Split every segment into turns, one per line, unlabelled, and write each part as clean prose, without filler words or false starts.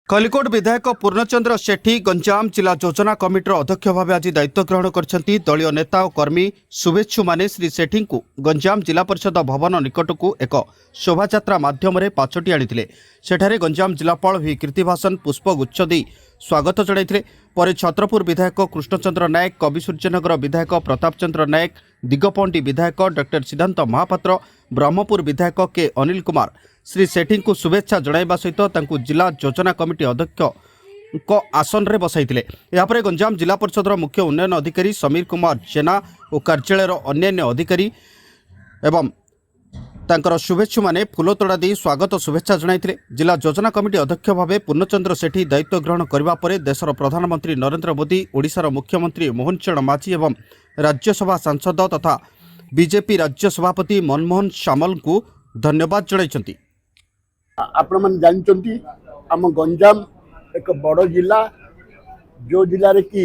कलिकोट विधायक पूर्णचंद्र सेठी गंजाम जिला योजना कमिटर अध्यक्ष भाव आज दायित्व ग्रहण करछंती। दलीय नेता और कर्मी शुभेच्छु माने श्री सेठी को गंजाम जिला परिषद भवन निकट को एक शोभायात्रा माध्यम पाछटी आनी। सेठारे गंजाम जिलापाल वी कीर्तिभासन पुष्पगुच्छ दे स्वागत जणाइथिले। पर छत्रपुर विधायक कृष्णचंद्र नायक, कविसूर्यनगर विधायक प्रताप चंद्र नायक, दिगपहंडी विधायक डॉक्टर सिद्धांत महापात्र, ब्रह्मपुर विधायक के अनिल कुमार श्री सेठी को शुभेच्छा जणाइबा सहित तांकु जिला योजना कमिटी अध्यक्ष आसन रे बसाइथिले। यापर गंजाम जिला परिषद मुख्य उन्नयन अधिकारी समीर कुमार जेना और कार्यालय अन्यान्य अधिकारी एवं तांकर शुभेच्छु माने फूलतोड़ा दी स्वागत शुभेच्छा जणाइथिले। जिला योजना कमिटी अध्यक्ष भाव पूर्णचंद्र सेठी दायित्व ग्रहण करबा परे देशर प्रधानमंत्री नरेंद्र मोदी, ओडिशार मुख्यमंत्री मोहन चरण माझी एवं राज्यसभा सांसद तथा बीजेपी राज्य सभापति मनमोहन सामल को धन्यवाद जणाइछंती।
आपण मन जानचंती आम गंजाम एक बड़ जिला, जो जिले रे कि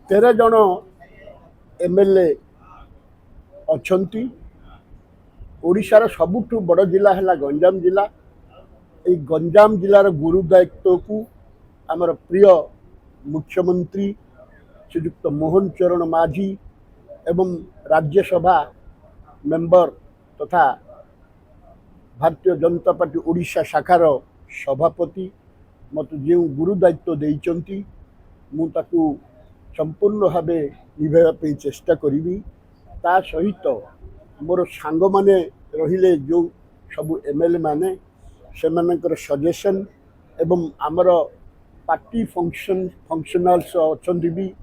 13 जन एमएलए अछंती। ओडिशार सबुठु बड़ जिला है गंजाम जिला। ये गंजाम जिलार गुरु दायित्व को आमर प्रिय मुख्यमंत्री श्रीयुक्त मोहन चरण माझी एवं राज्यसभा मेंबर तथा भारतीय जनता पार्टी ओडिशा शाखार सभापति मत जो गुरु दायित्व देइचंती मु ताकू संपूर्ण भाव निभाइबा चेष्टा करी। ता सहित मोर सांग माने रहिले जो सब एमएलए माने सेमानकर सजेशन एवं आमर पार्टी फंक्शनल्स अछंती भी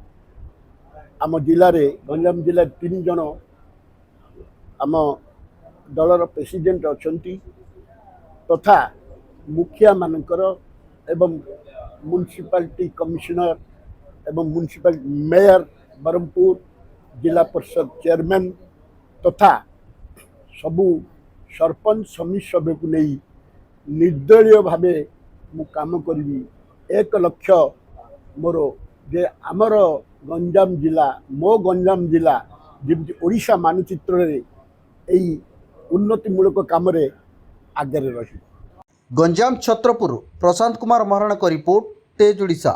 आम जिले रे गंजाम जिला 3 जन आम दलर प्रेसिडेंट अछंती तथा मुखिया मानकर एवं म्युनिसिपालिटी कमिश्नर एवं म्युनिसिपल मेयर ब्रह्मपुर जिला परिषद चेयरमैन तथा सबू सरपंच समिति सभ्य को नहीं निर्दलीय भाव मु काम करी। 1 लक्ष्य मोर जे आमर गंजाम जिला मो गंजाम जिला जमी ओडिशा मानचित्र रे उन्नतिमूलक काम आगे रही।
गंजाम छत्रपुर प्रशांत कुमार महाराणा को रिपोर्ट, तेज ओडिशा।